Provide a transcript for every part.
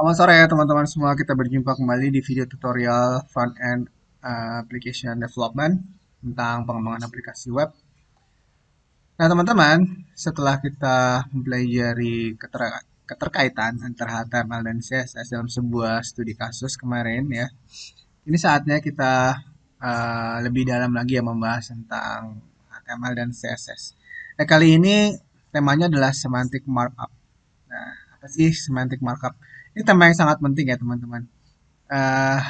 Selamat sore ya teman-teman semua, kita berjumpa kembali di video tutorial front-end application development tentang pengembangan aplikasi web. Nah teman-teman, setelah kita mempelajari keterkaitan antara HTML dan CSS dalam sebuah studi kasus kemarin ya, ini saatnya kita lebih dalam lagi ya membahas tentang HTML dan CSS. Kali ini temanya adalah semantic markup. Nah, apa sih semantic markup? Ini tema yang sangat penting ya teman-teman. eh,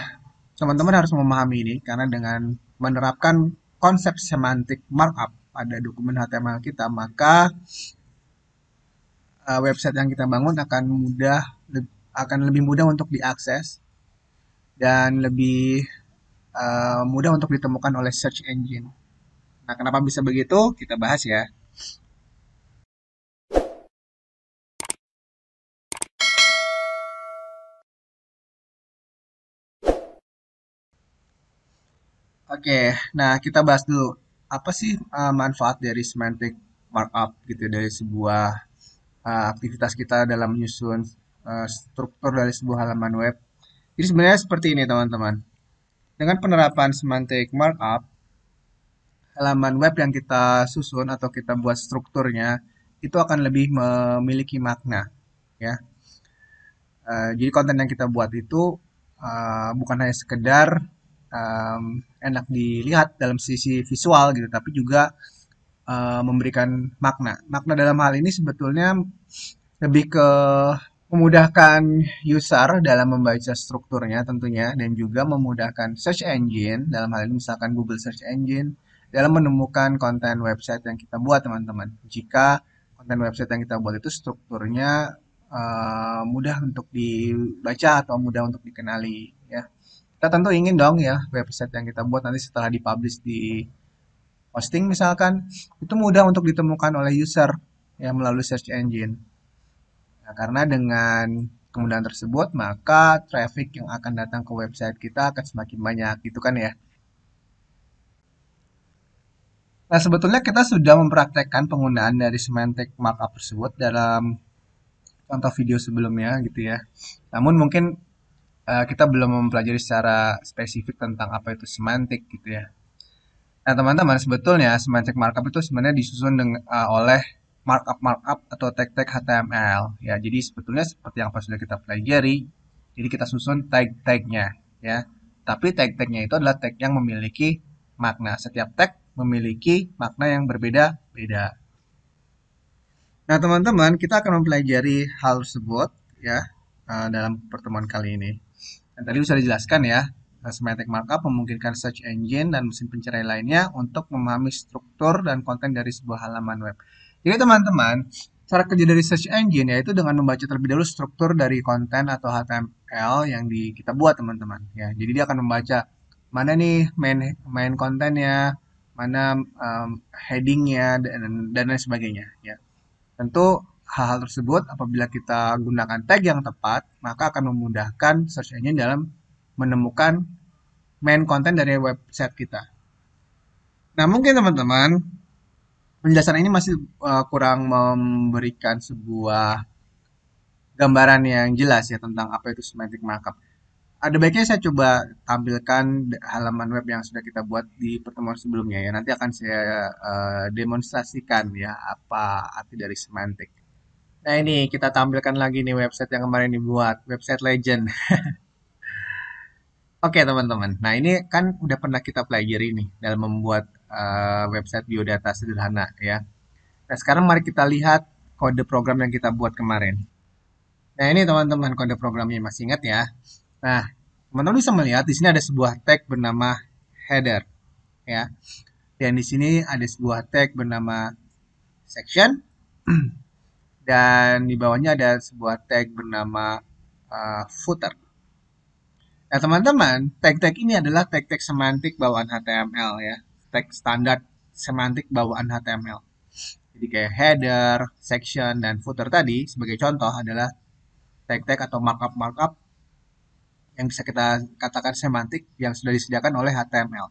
Teman-teman harus memahami ini karena dengan menerapkan konsep semantic markup pada dokumen HTML kita, maka website yang kita bangun akan lebih mudah untuk diakses dan lebih mudah untuk ditemukan oleh search engine. Nah, kenapa bisa begitu? Kita bahas ya. Oke, nah kita bahas dulu apa sih manfaat dari semantic markup gitu dari sebuah aktivitas kita dalam menyusun struktur dari sebuah halaman web. Jadi sebenarnya seperti ini teman-teman. Dengan penerapan semantic markup, halaman web yang kita susun atau kita buat strukturnya itu akan lebih memiliki makna, ya. Jadi konten yang kita buat itu bukan hanya sekedar enak dilihat dalam sisi visual gitu, tapi juga memberikan makna. Makna dalam hal ini sebetulnya lebih ke memudahkan user dalam membaca strukturnya tentunya dan juga memudahkan search engine dalam hal ini misalkan Google Search Engine dalam menemukan konten website yang kita buat teman-teman. Jika konten website yang kita buat itu strukturnya mudah untuk dibaca atau mudah untuk dikenali ya. Kita tentu ingin dong ya website yang kita buat nanti setelah dipublish di hosting misalkan itu mudah untuk ditemukan oleh user ya melalui search engine. Nah, karena dengan kemudahan tersebut, maka traffic yang akan datang ke website kita akan semakin banyak, gitu kan ya. Nah, sebetulnya kita sudah mempraktekkan penggunaan dari semantic markup tersebut dalam contoh video sebelumnya, gitu ya. Namun mungkin kita belum mempelajari secara spesifik tentang apa itu semantik, gitu ya. Nah, teman-teman, sebetulnya semantic markup itu sebenarnya disusun oleh markup-markup atau tag-tag HTML. Ya, jadi sebetulnya seperti yang pas sudah kita pelajari, jadi kita susun tag-tagnya, ya. Tapi tag-tagnya itu adalah tag yang memiliki makna. Setiap tag memiliki makna yang berbeda-beda. Nah, teman-teman, kita akan mempelajari hal tersebut, ya, dalam pertemuan kali ini. Dan tadi sudah dijelaskan ya, semantic markup memungkinkan search engine dan mesin pencari lainnya untuk memahami struktur dan konten dari sebuah halaman web. Jadi teman-teman, cara kerja dari search engine yaitu dengan membaca terlebih dahulu struktur dari konten atau HTML yang kita buat teman-teman. Ya, jadi dia akan membaca mana nih main kontennya, mana headingnya dan lain sebagainya. Ya, tentu hal-hal tersebut apabila kita gunakan tag yang tepat, maka akan memudahkan search engine dalam menemukan main konten dari website kita. Nah, mungkin teman-teman, penjelasan ini masih kurang memberikan sebuah gambaran yang jelas ya tentang apa itu semantic markup. Ada baiknya saya coba tampilkan halaman web yang sudah kita buat di pertemuan sebelumnya ya. Nanti akan saya demonstrasikan ya apa arti dari semantik. Nah ini kita tampilkan lagi nih website yang kemarin dibuat, website legend. Oke teman-teman, nah ini kan udah pernah kita pelajari nih dalam membuat website biodata sederhana ya. Nah sekarang mari kita lihat kode program yang kita buat kemarin. Nah ini teman-teman kode programnya masih ingat ya. Nah teman-teman bisa melihat di sini ada sebuah tag bernama header ya. Dan di sini ada sebuah tag bernama section dan di bawahnya ada sebuah tag bernama footer. Nah, teman-teman, tag-tag ini adalah tag-tag semantik bawaan HTML ya. Tag standar semantik bawaan HTML. Jadi kayak header, section, dan footer tadi sebagai contoh adalah tag-tag atau markup-markup yang bisa kita katakan semantik yang sudah disediakan oleh HTML.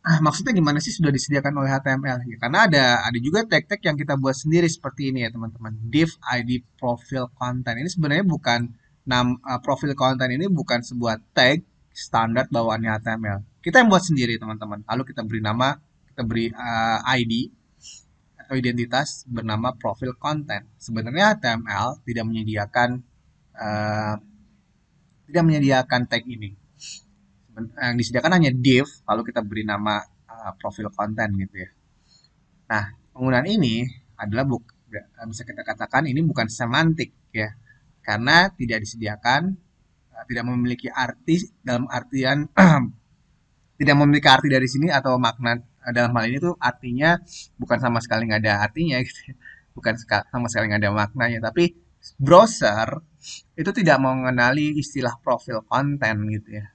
Maksudnya gimana sih sudah disediakan oleh HTML? Ya, karena ada juga tag-tag yang kita buat sendiri seperti ini ya teman-teman. Div ID profile content ini sebenarnya bukan profil konten ini bukan sebuah tag standar bawaannya HTML. Kita yang buat sendiri teman-teman. Lalu kita beri nama, kita beri ID atau identitas bernama profil konten. Sebenarnya HTML uh, tidak menyediakan tag ini. Yang disediakan hanya div, lalu kita beri nama profil konten gitu ya. Nah, penggunaan ini adalah bisa kita katakan ini bukan semantik ya, karena tidak disediakan, tidak memiliki arti dalam artian tidak memiliki arti dari sini atau makna dalam hal ini tuh artinya bukan sama sekali nggak ada artinya gitu ya. Bukan sama sekali nggak ada maknanya, tapi browser itu tidak mengenali istilah profil konten gitu ya,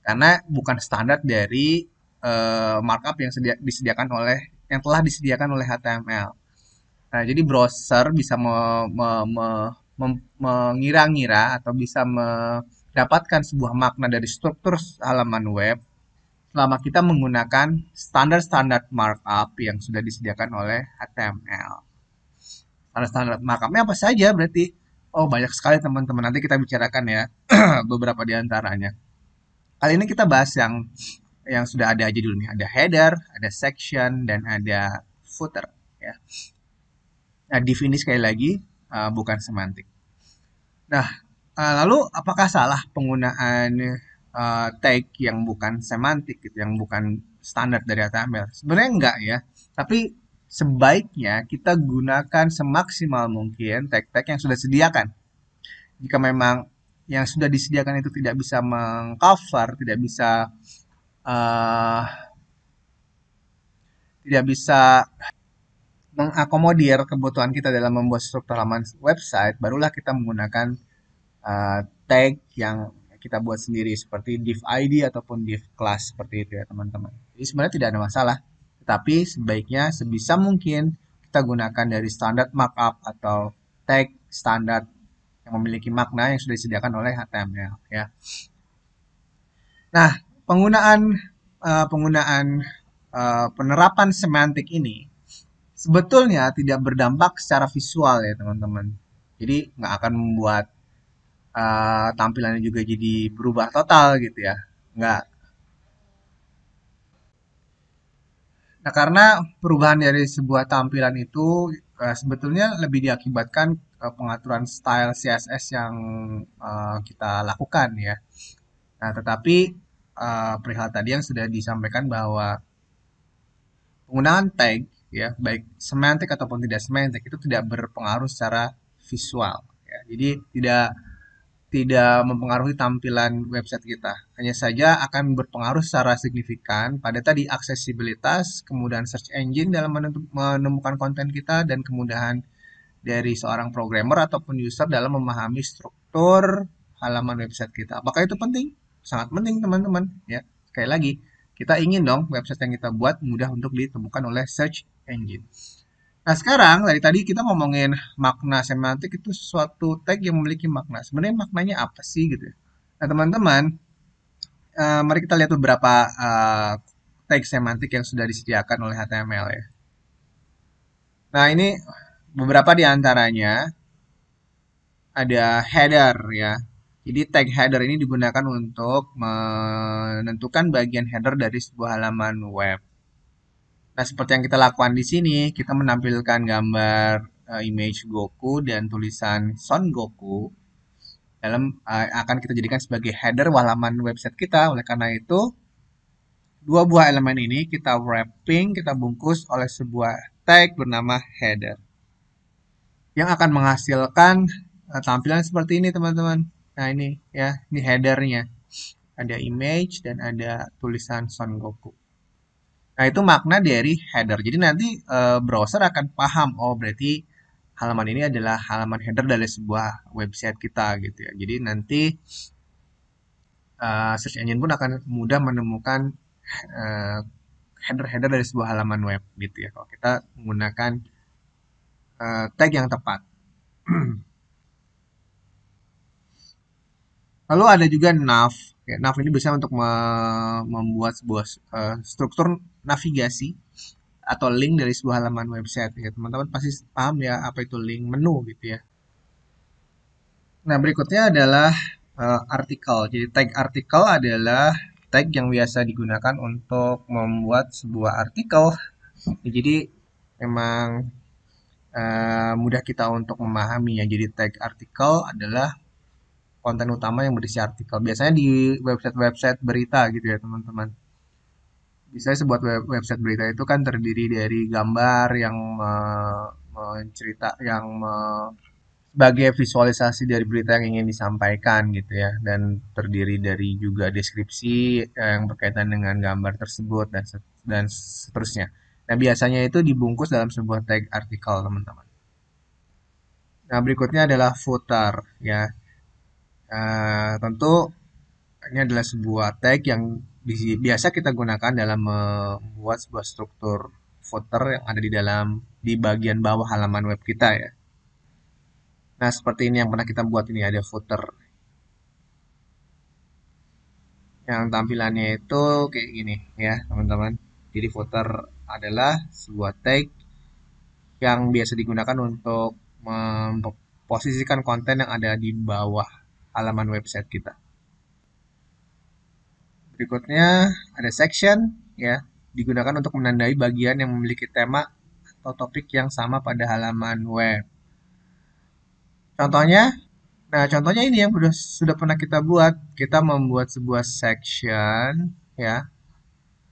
karena bukan standar dari markup yang disediakan oleh yang telah disediakan oleh HTML. Nah, jadi browser bisa mengira-ngira atau bisa mendapatkan sebuah makna dari struktur halaman web selama kita menggunakan standar-standar markup yang sudah disediakan oleh HTML. Standar-standar markupnya apa saja berarti? Oh, banyak sekali teman-teman. Nanti kita bicarakan ya beberapa di antaranya. Kali ini kita bahas yang sudah ada aja dulu nih. Ada header, ada section, dan ada footer. Ya. Nah, div ini sekali lagi bukan semantik. Nah, lalu apakah salah penggunaan tag yang bukan semantik, gitu, yang bukan standar dari HTML? Sebenarnya enggak ya, tapi sebaiknya kita gunakan semaksimal mungkin tag-tag yang sudah disediakan. Jika memang yang sudah disediakan itu tidak bisa mengcover, uh, tidak bisa mengakomodir kebutuhan kita dalam membuat struktur halaman website, barulah kita menggunakan tag yang kita buat sendiri seperti div ID ataupun div class seperti itu ya teman-teman. Jadi sebenarnya tidak ada masalah, tetapi sebaiknya sebisa mungkin kita gunakan dari standar markup atau tag standar yang memiliki makna yang sudah disediakan oleh HTML ya. Nah, penggunaan penerapan semantik ini sebetulnya tidak berdampak secara visual ya teman-teman. Jadi nggak akan membuat tampilannya juga jadi berubah total gitu ya. Nggak. Nah, karena perubahan dari sebuah tampilan itu sebetulnya lebih diakibatkan pengaturan style CSS yang kita lakukan ya. Nah, tetapi perihal tadi yang sudah disampaikan bahwa penggunaan tag ya, baik semantik ataupun tidak semantik itu tidak berpengaruh secara visual ya. Jadi tidak mempengaruhi tampilan website kita. Hanya saja akan berpengaruh secara signifikan pada tadi aksesibilitas, kemudahan search engine dalam menemukan konten kita, dan kemudahan dari seorang programmer ataupun user dalam memahami struktur halaman website kita. Apakah itu penting? Sangat penting teman-teman. Ya, sekali lagi kita ingin dong website yang kita buat mudah untuk ditemukan oleh search engine. Nah, sekarang dari tadi kita ngomongin makna semantik itu suatu tag yang memiliki makna. Sebenarnya maknanya apa sih gitu ya? Nah, teman-teman, mari kita lihat beberapa tag semantik yang sudah disediakan oleh HTML ya. Nah, ini beberapa di antaranya ada header ya. Jadi tag header ini digunakan untuk menentukan bagian header dari sebuah halaman web. Nah, seperti yang kita lakukan di sini, kita menampilkan gambar image Goku dan tulisan Son Goku dalam akan kita jadikan sebagai header halaman website kita. Oleh karena itu, dua buah elemen ini kita wrapping, kita bungkus oleh sebuah tag bernama header yang akan menghasilkan tampilan seperti ini, teman-teman. Nah, ini ya, ini headernya. Ada image dan ada tulisan Son Goku. Nah, itu makna dari header. Jadi nanti browser akan paham, oh berarti halaman ini adalah halaman header dari sebuah website kita gitu ya. Jadi nanti search engine pun akan mudah menemukan header-header dari sebuah halaman web gitu ya. Kalau kita menggunakan tag yang tepat. Lalu ada juga nav. Ya, nav ini bisa untuk membuat sebuah struktur navigasi atau link dari sebuah halaman website ya. Teman-teman pasti paham ya apa itu link menu gitu ya. Nah, berikutnya adalah artikel. Jadi tag artikel adalah tag yang biasa digunakan untuk membuat sebuah artikel. Jadi memang mudah kita untuk memahami ya. Jadi tag artikel adalah konten utama yang berisi artikel. Biasanya di website-website berita gitu ya teman-teman. Biasanya sebuah website berita itu kan terdiri dari gambar yang mencerita, yang sebagai visualisasi dari berita yang ingin disampaikan gitu ya, dan terdiri dari juga deskripsi yang berkaitan dengan gambar tersebut dan seterusnya. Nah, biasanya itu dibungkus dalam sebuah tag artikel, teman-teman. Nah, berikutnya adalah footer ya. Tentu ini adalah sebuah tag yang biasa kita gunakan dalam membuat sebuah struktur footer yang ada di bagian bawah halaman web kita ya. Nah, seperti ini yang pernah kita buat, ini ada footer yang tampilannya itu kayak gini ya, teman-teman. Jadi footer adalah sebuah tag yang biasa digunakan untuk memposisikan konten yang ada di bawah halaman website kita. Berikutnya ada section ya, digunakan untuk menandai bagian yang memiliki tema atau topik yang sama pada halaman web. Contohnya, nah contohnya ini yang sudah pernah kita buat. Kita membuat sebuah section ya,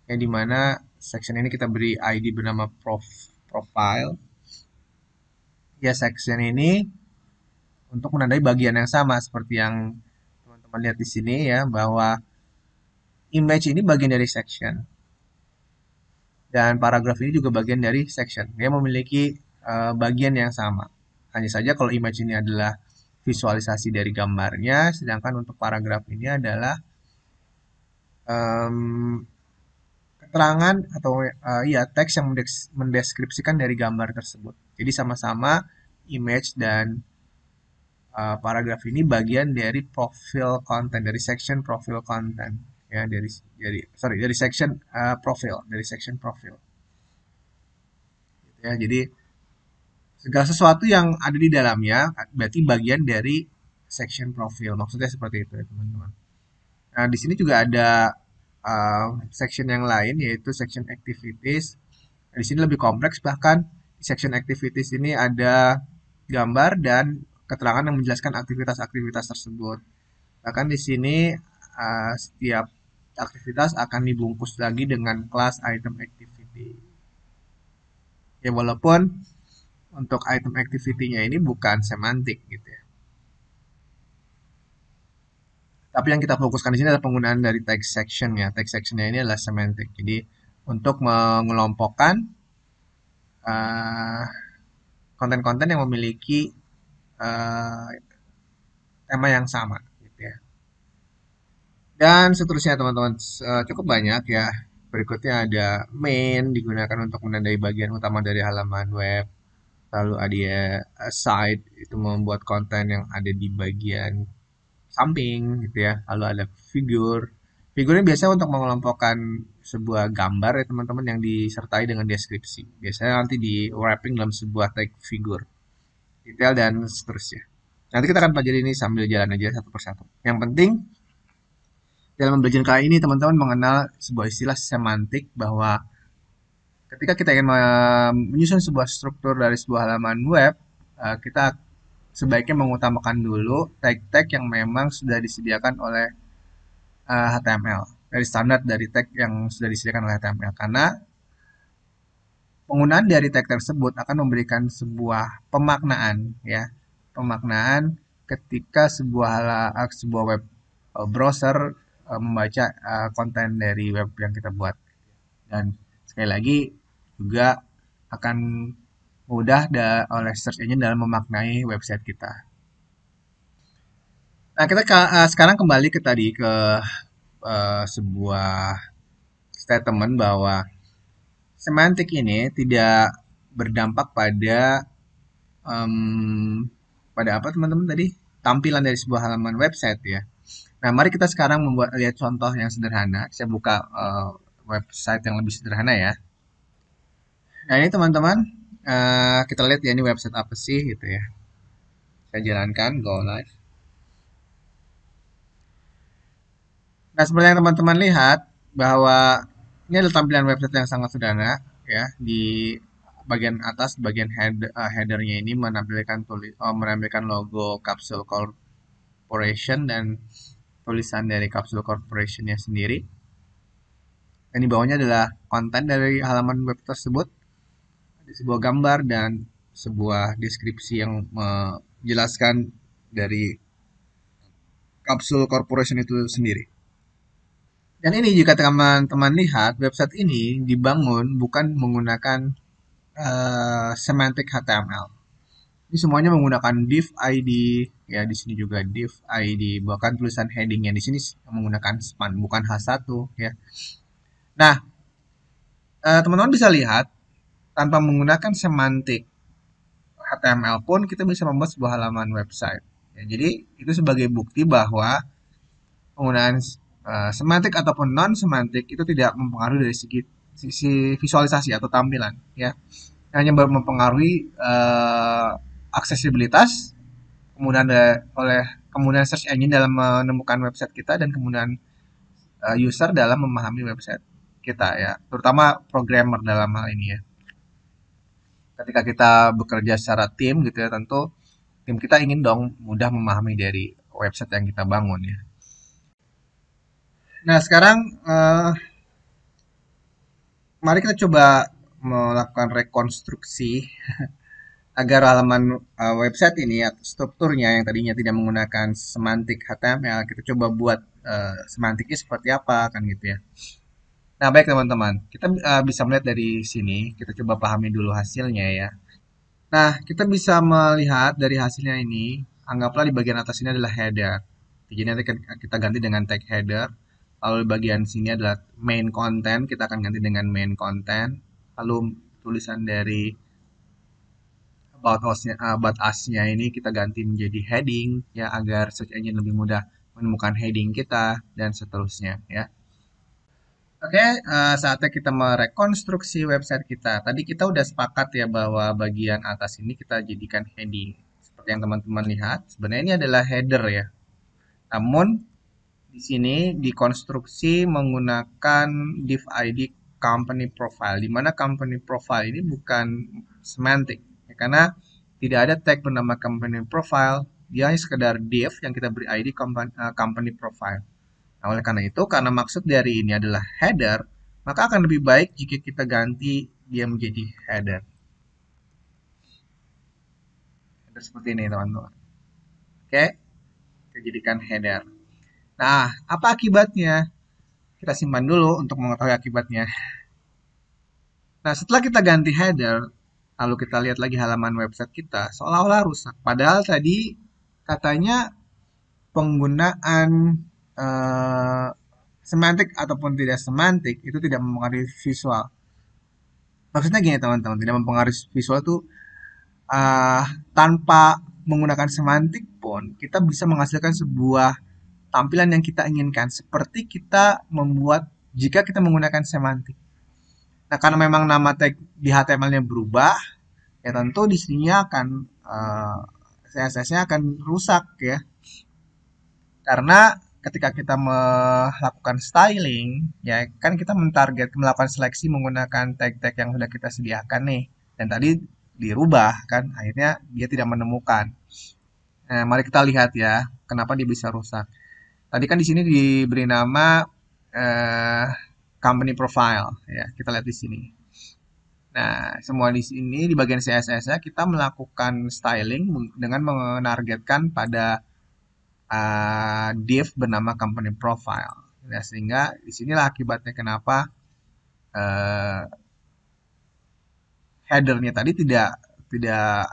yang dimana section ini kita beri ID bernama profile. Ya, section ini untuk menandai bagian yang sama seperti yang teman-teman lihat di sini ya, bahwa image ini bagian dari section dan paragraf ini juga bagian dari section. Dia memiliki bagian yang sama. Hanya saja kalau image ini adalah visualisasi dari gambarnya, sedangkan untuk paragraf ini adalah um, keterangan atau ya teks yang mendeskripsikan dari gambar tersebut. Jadi sama-sama image dan paragraf ini bagian dari profil konten, dari section profil konten ya, dari section profil, dari section profil ya. Jadi segala sesuatu yang ada di dalamnya berarti bagian dari section profil. Maksudnya seperti itu ya, teman-teman. Nah, di sini juga ada section yang lain yaitu section activities. Nah, di sini lebih kompleks, bahkan di section activities ini ada gambar dan keterangan yang menjelaskan aktivitas-aktivitas tersebut. Bahkan di sini setiap aktivitas akan dibungkus lagi dengan kelas item activity. Ya, walaupun untuk item activity-nya ini bukan semantik gitu ya. Tapi yang kita fokuskan di sini adalah penggunaan dari text section ya. Text section-nya ini adalah semantik. Jadi untuk mengelompokkan uh, konten-konten yang memiliki uh, tema yang sama gitu ya. Dan seterusnya teman-teman, cukup banyak ya. Berikutnya ada main, digunakan untuk menandai bagian utama dari halaman web. Lalu ada side, itu membuat konten yang ada di bagian samping gitu ya. Lalu ada figur. Figurnya biasanya untuk mengelompokkan sebuah gambar ya teman-teman, yang disertai dengan deskripsi. Biasanya nanti di wrapping dalam sebuah tag figur. Detail dan seterusnya. Nanti kita akan pelajari ini sambil jalan aja satu persatu. Yang penting dalam pembelajaran kali ini teman-teman mengenal sebuah istilah semantik, bahwa ketika kita ingin menyusun sebuah struktur dari sebuah halaman web, kita sebaiknya mengutamakan dulu tag-tag yang memang sudah disediakan oleh HTML, dari standar dari tag yang sudah disediakan oleh HTML, karena penggunaan dari tag tersebut akan memberikan sebuah pemaknaan ya, pemaknaan ketika sebuah web browser membaca konten dari web yang kita buat. Dan sekali lagi juga akan mudah oleh search engine dalam memaknai website kita. Nah, kita sekarang kembali ke tadi, ke sebuah statement bahwa semantik ini tidak berdampak um, pada apa teman-teman tadi? Tampilan dari sebuah halaman website ya. Nah, mari kita sekarang lihat contoh yang sederhana. Saya buka website yang lebih sederhana ya. Nah, ini teman-teman, kita lihat ya, ini website apa sih gitu ya. Saya jalankan, go live. Nah, seperti yang teman-teman lihat bahwa ini adalah tampilan website yang sangat sederhana ya. Di bagian atas, bagian headernya ini menampilkan logo Capsule Corporation dan tulisan dari Capsule Corporationnya sendiri. Dan di bawahnya adalah konten dari halaman web tersebut, ada sebuah gambar dan sebuah deskripsi yang menjelaskan dari Capsule Corporation itu sendiri. Dan ini jika teman-teman lihat, website ini dibangun bukan menggunakan semantic HTML. Ini semuanya menggunakan div ID, ya di sini juga div ID, bahkan tulisan headingnya di sini menggunakan span, bukan H1 ya. Nah, teman-teman bisa lihat tanpa menggunakan semantik HTML pun kita bisa membuat sebuah halaman website. Ya, jadi itu sebagai bukti bahwa penggunaan semantik ataupun non semantik itu tidak mempengaruhi dari sisi visualisasi atau tampilan ya, hanya mempengaruhi aksesibilitas kemudian oleh kemudian search engine dalam menemukan website kita dan kemudian user dalam memahami website kita ya, terutama programmer dalam hal ini ya. Ketika kita bekerja secara tim gitu ya, tentu tim kita ingin dong mudah memahami dari website yang kita bangun ya. Nah, sekarang mari kita coba melakukan rekonstruksi agar halaman website ini atau strukturnya yang tadinya tidak menggunakan semantik HTML, kita coba buat semantiknya seperti apa kan gitu ya. Nah, baik teman-teman, kita bisa melihat dari sini, kita coba pahami dulu hasilnya ya. Nah, kita bisa melihat dari hasilnya ini, anggaplah di bagian atas ini adalah header. Jadi nanti kita ganti dengan tag header. Lalu di bagian sini adalah main content, kita akan ganti dengan main content. Lalu tulisan dari about us-nya ini kita ganti menjadi heading ya, agar search engine lebih mudah menemukan heading kita dan seterusnya ya. Oke, saatnya kita merekonstruksi website kita. Tadi kita udah sepakat ya bahwa bagian atas ini kita jadikan heading. Seperti yang teman-teman lihat, sebenarnya ini adalah header ya. Namun di sini dikonstruksi menggunakan div ID company profile, di mana company profile ini bukan semantik ya, karena tidak ada tag bernama company profile, dia hanya sekedar div yang kita beri ID company profile. Nah, oleh karena itu, karena maksud dari ini adalah header, maka akan lebih baik jika kita ganti dia menjadi header. Header seperti ini, teman-teman. Oke, kita jadikan header. Nah, apa akibatnya? Kita simpan dulu untuk mengetahui akibatnya. Nah, setelah kita ganti header, lalu kita lihat lagi halaman website kita, seolah-olah rusak. Padahal tadi katanya penggunaan semantik ataupun tidak semantik itu tidak mempengaruhi visual. Maksudnya gini teman-teman, tidak mempengaruhi visual itu uh, tanpa menggunakan semantik pun kita bisa menghasilkan sebuah tampilan yang kita inginkan seperti kita membuat jika kita menggunakan semantik. Nah, karena memang nama tag di HTML-nya berubah, ya tentu di sininya akan CSS-nya akan rusak ya. Karena ketika kita melakukan styling, ya kan kita melakukan seleksi menggunakan tag-tag yang sudah kita sediakan nih. Dan tadi dirubah kan, akhirnya dia tidak menemukan. Nah, mari kita lihat ya, kenapa dia bisa rusak. Tadi kan di sini diberi nama eh, company profile, ya kita lihat di sini. Nah, semua di sini di bagian CSS-nya kita melakukan styling dengan menargetkan pada div bernama company profile. Ya, sehingga disinilah akibatnya kenapa uh, headernya tadi tidak tidak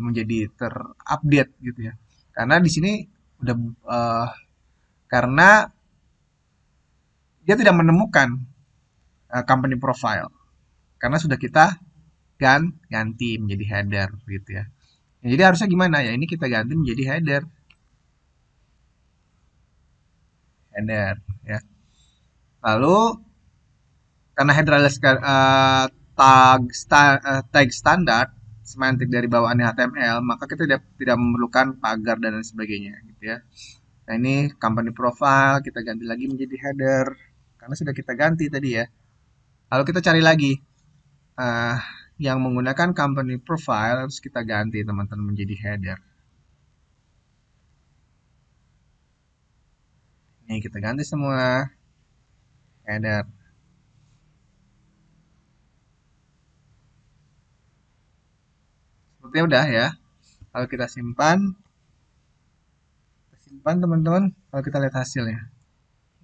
menjadi terupdate gitu ya. Karena di sini udah karena dia tidak menemukan company profile karena sudah kita ganti menjadi header gitu ya. Jadi harusnya gimana ya? Ini kita ganti menjadi header ya. Lalu karena header adalah tag standar semantik dari bawaan HTML, maka kita tidak memerlukan pagar dan lain sebagainya gitu ya. Nah, ini company profile kita ganti lagi menjadi header karena sudah kita ganti tadi ya. Lalu kita cari lagi eh, yang menggunakan company profile harus kita ganti teman-teman menjadi header. Ini kita ganti semua header. Sepertinya udah ya. Kalau kita simpan teman-teman. Kalau kita lihat hasilnya.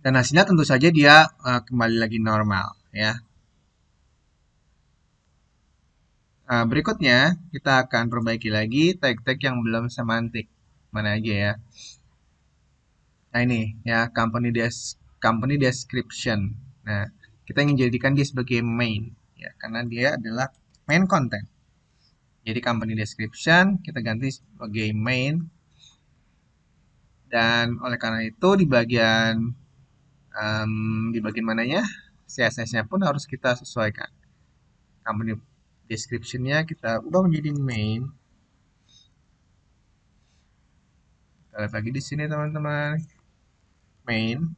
Dan hasilnya tentu saja dia kembali lagi normal ya. Nah, berikutnya kita akan perbaiki lagi tag-tag yang belum semantik. Mana aja ya. Nah ini ya company description. Nah, kita ingin jadikan dia sebagai main ya karena dia adalah main content. Jadi company description kita ganti sebagai main dan oleh karena itu di bagian mananya CSS-nya pun harus kita sesuaikan. Company description-nya kita ubah menjadi main. Kita lihat lagi di sini teman-teman. Main.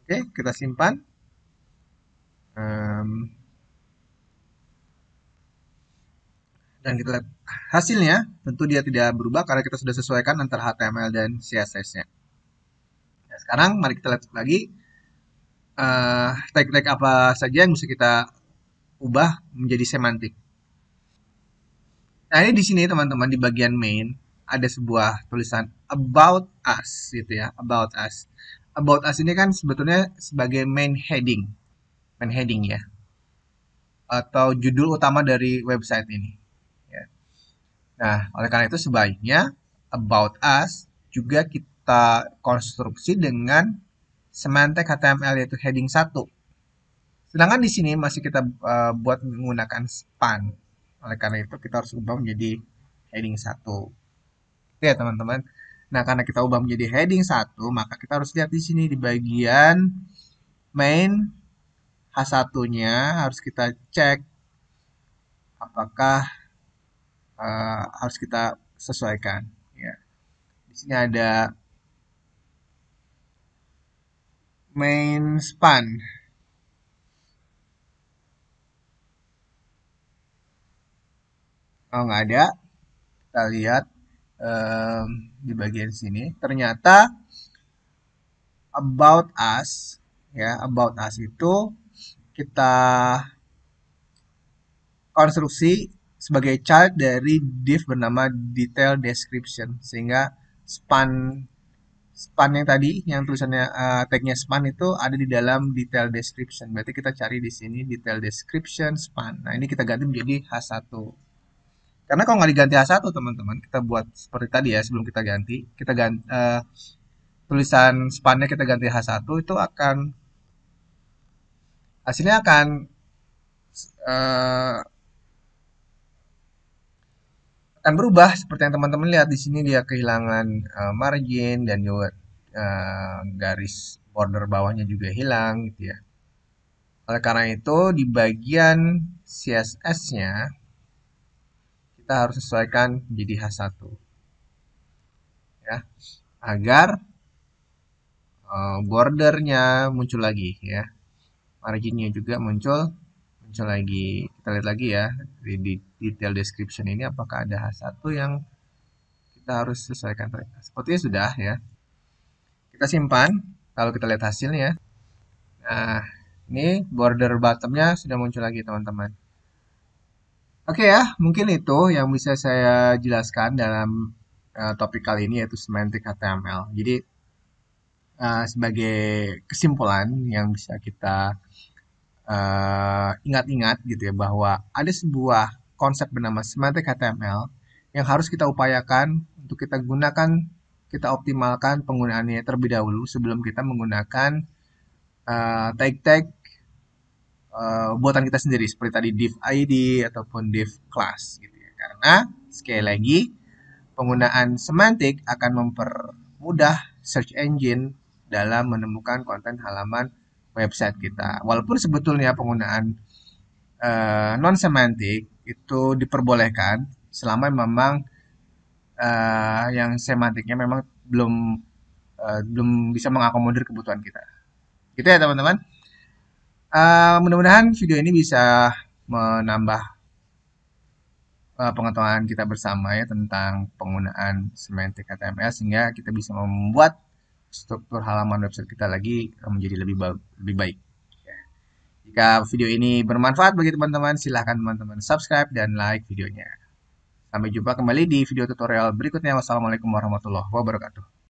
Oke, kita simpan. Um, dan kita lihat hasilnya, tentu dia tidak berubah karena kita sudah sesuaikan antara HTML dan CSS-nya. Nah, sekarang mari kita lihat lagi tag-tag apa saja yang bisa kita ubah menjadi semantik. Nah, ini di sini teman-teman di bagian main ada sebuah tulisan about us gitu ya, about us. About us ini kan sebetulnya sebagai main heading ya, atau judul utama dari website ini. Ya. Nah, oleh karena itu sebaiknya about us juga kita konstruksi dengan semantik HTML yaitu heading 1. Sedangkan di sini masih kita buat menggunakan span. Oleh karena itu kita harus ubah menjadi heading 1. Itu ya teman-teman. Nah, karena kita ubah menjadi heading 1, maka kita harus lihat di sini di bagian main H1-nya harus kita cek apakah harus kita sesuaikan ya. Di sini ada main span. Oh, nggak ada. Kita lihat em, di bagian sini. Ternyata about us ya, about us itu kita konstruksi sebagai child dari div bernama detail description sehingga span span yang tadi yang tulisannya tagnya span itu ada di dalam detail description. Berarti kita cari di sini detail description span. Nah, ini kita ganti menjadi H1. Karena kalau nggak diganti H1 teman-teman, kita buat seperti tadi ya sebelum kita ganti, kita ganti tulisan spannya kita ganti H1 itu hasilnya eh, akan berubah seperti yang teman-teman lihat di sini dia kehilangan margin dan juga garis border bawahnya juga hilang gitu ya. Oleh karena itu di bagian CSS-nya kita harus sesuaikan menjadi H1 ya agar bordernya muncul lagi ya. Marginnya juga muncul muncul lagi. Kita lihat lagi ya di detail description ini apakah ada H1 yang kita harus sesuaikan. Sepertinya sudah ya. Kita simpan kalau kita lihat hasilnya. Nah, ini border bottomnya sudah muncul lagi teman-teman. Oke ya, mungkin itu yang bisa saya jelaskan dalam topik kali ini yaitu semantic HTML. Jadi sebagai kesimpulan yang bisa kita ingat-ingat gitu ya bahwa ada sebuah konsep bernama semantic HTML yang harus kita upayakan untuk kita gunakan, kita optimalkan penggunaannya terlebih dahulu sebelum kita menggunakan tag-tag buatan kita sendiri seperti tadi div ID ataupun div class gitu ya. Karena sekali lagi penggunaan semantik akan mempermudah search engine dalam menemukan konten halaman website kita. Walaupun sebetulnya penggunaan non semantik itu diperbolehkan selama memang yang semantiknya memang belum bisa mengakomodir kebutuhan kita. Gitu ya teman-teman. Mudah-mudahan video ini bisa menambah pengetahuan kita bersama ya tentang penggunaan semantik HTML sehingga kita bisa membuat struktur halaman website kita lagi menjadi lebih baik. Jika video ini bermanfaat bagi teman-teman, silahkan teman-teman subscribe dan like videonya. Sampai jumpa kembali di video tutorial berikutnya. Wassalamualaikum warahmatullahi wabarakatuh.